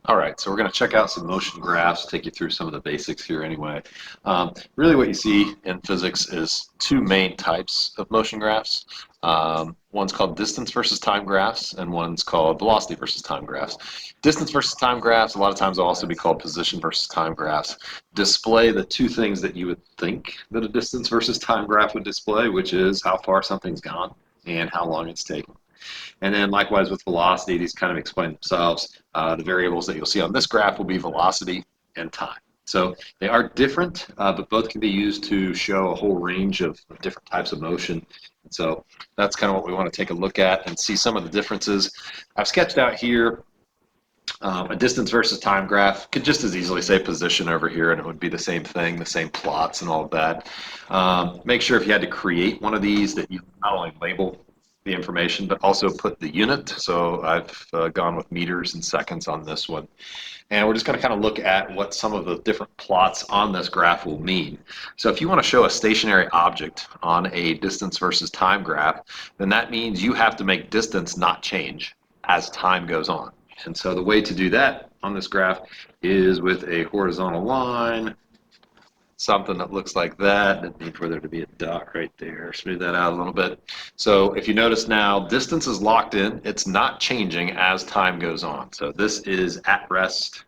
All right, so we're going to check out some motion graphs, take you through some of the basics here anyway. Really what you see in physics is two main types of motion graphs. One's called distance versus time graphs, and one's called velocity versus time graphs. Distance versus time graphs, a lot of times will also be called position versus time graphs, display the two things that you would think that a distance versus time graph would display, which is how far something's gone and how long it's taken. And then likewise with velocity, these kind of explain themselves. The variables that you'll see on this graph will be velocity and time. So they are different, but both can be used to show a whole range of different types of motion. And so that's kind of what we want to take a look at and see some of the differences. I've sketched out here a distance versus time graph. Could just as easily say position over here and it would be the same thing, the same plots and all of that. Make sure if you had to create one of these that you not only label the information, but also put the unit. So I've gone with meters and seconds on this one. And we're just going to kind of look at what some of the different plots on this graph will mean. So if you want to show a stationary object on a distance versus time graph, then that means you have to make distance not change as time goes on. And so the way to do that on this graph is with a horizontal line, something that looks like that. Didn't need for there to be a dot right there. Smooth that out a little bit. So if you notice now, distance is locked in. It's not changing as time goes on. So this is at rest.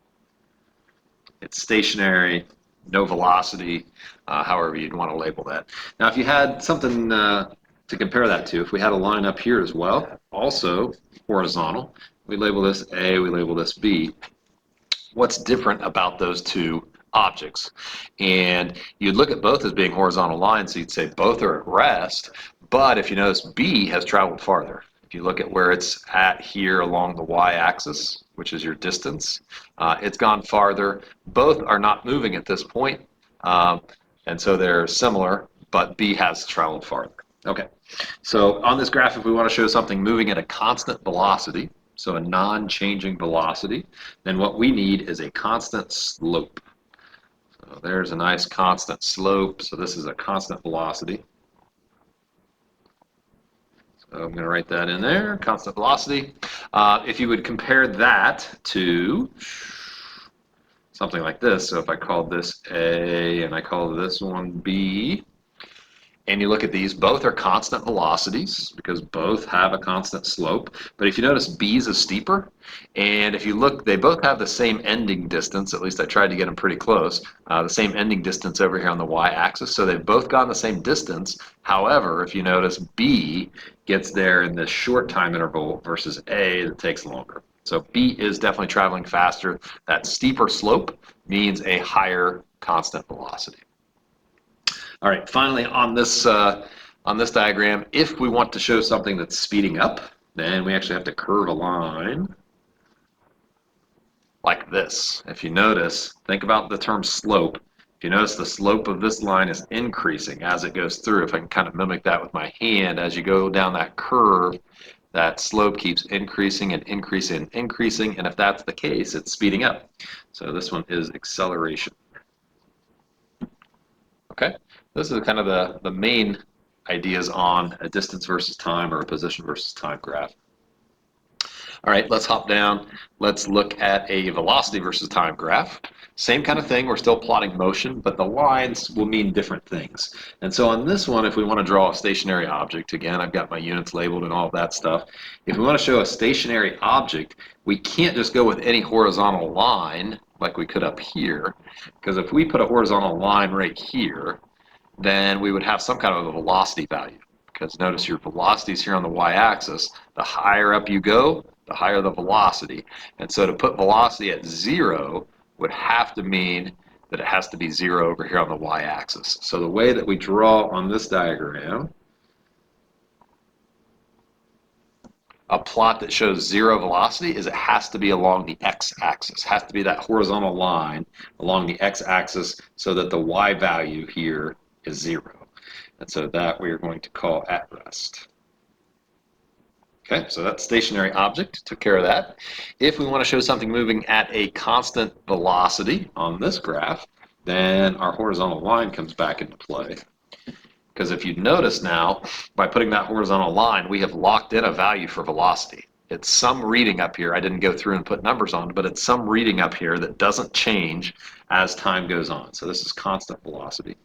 It's stationary, no velocity, however you'd want to label that. Now if you had something to compare that to, if we had a line up here as well, also horizontal, we label this A, we label this B. What's different about those two objects? And you'd look at both as being horizontal lines, so you'd say both are at rest, but if you notice, B has traveled farther. If you look at where it's at here along the y-axis, which is your distance, it's gone farther. Both are not moving at this point, and so they're similar, but B has traveled farther. Okay, so on this graph, if we want to show something moving at a constant velocity, so a non-changing velocity, then what we need is a constant slope. So there's a nice constant slope. So this is a constant velocity. So I'm going to write that in there, constant velocity. If you would compare that to something like this, so if I called this A and I call this one B, and you look at these, both are constant velocities because both have a constant slope. But if you notice, B's is steeper. And if you look, they both have the same ending distance. At least I tried to get them pretty close. The same ending distance over here on the y-axis. So they've both gone the same distance. However, if you notice, B gets there in this short time interval versus A that takes longer. So B is definitely traveling faster. That steeper slope means a higher constant velocity. All right, finally on this diagram, if we want to show something that's speeding up, then we actually have to curve a line like this. If you notice, think about the term slope. If you notice, the slope of this line is increasing as it goes through. If I can kind of mimic that with my hand, as you go down that curve, that slope keeps increasing and increasing and increasing, and if that's the case, it's speeding up. So this one is acceleration. Okay, this is kind of the main ideas on a distance versus time or a position versus time graph. All right, let's hop down. Let's look at a velocity versus time graph. Same kind of thing, we're still plotting motion, but the lines will mean different things. And so on this one, if we want to draw a stationary object, again, I've got my units labeled and all of that stuff. If we want to show a stationary object, we can't just go with any horizontal line like we could up here, because if we put a horizontal line right here, then we would have some kind of a velocity value. Because notice your velocity is here on the y-axis. The higher up you go, the higher the velocity. And so to put velocity at 0 would have to mean that it has to be 0 over here on the y-axis. So the way that we draw on this diagram a plot that shows 0 velocity is it has to be along the x-axis. Has to be that horizontal line along the x-axis so that the y value here is 0. And so that we are going to call at rest. Okay, so that stationary object took care of that. If we want to show something moving at a constant velocity on this graph, then our horizontal line comes back into play. Because if you notice now, by putting that horizontal line, we have locked in a value for velocity. It's some reading up here. I didn't go through and put numbers on, but it's some reading up here that doesn't change as time goes on. So this is constant velocity.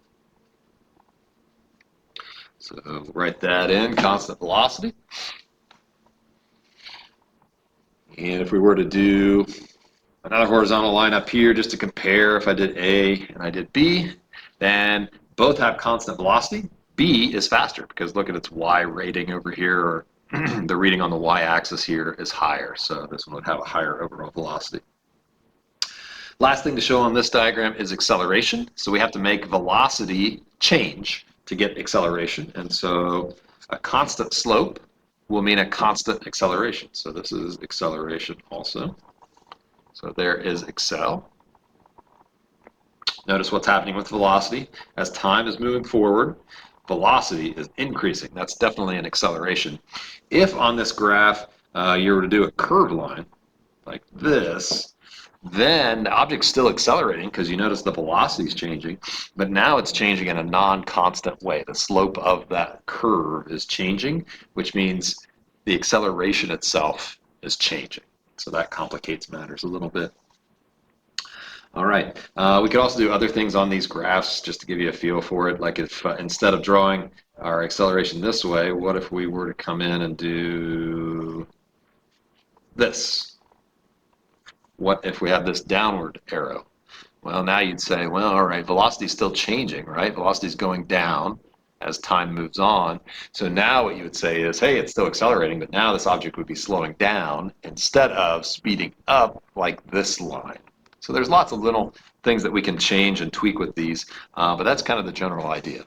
So write that in, constant velocity. And if we were to do another horizontal line up here just to compare, if I did A and I did B, then both have constant velocity. B is faster because look at its Y rating over here, or the reading on the Y-axis here is higher. So this one would have a higher overall velocity. Last thing to show on this diagram is acceleration. So we have to make velocity change to get acceleration. And so a constant slope will mean a constant acceleration. So this is acceleration also. So there is accel. Notice what's happening with velocity. As time is moving forward, velocity is increasing. That's definitely an acceleration. If on this graph you were to do a curved line like this, then the object's still accelerating because you notice the velocity is changing, but now it's changing in a non-constant way. The slope of that curve is changing, which means the acceleration itself is changing. So that complicates matters a little bit. All right, we could also do other things on these graphs just to give you a feel for it. Like if instead of drawing our acceleration this way, what if we were to come in and do this? What if we have this downward arrow? Well, now you'd say, well, all right, velocity is still changing, right? Velocity is going down as time moves on. So now what you would say is, hey, it's still accelerating, but now this object would be slowing down instead of speeding up like this line. So there's lots of little things that we can change and tweak with these, but that's kind of the general idea.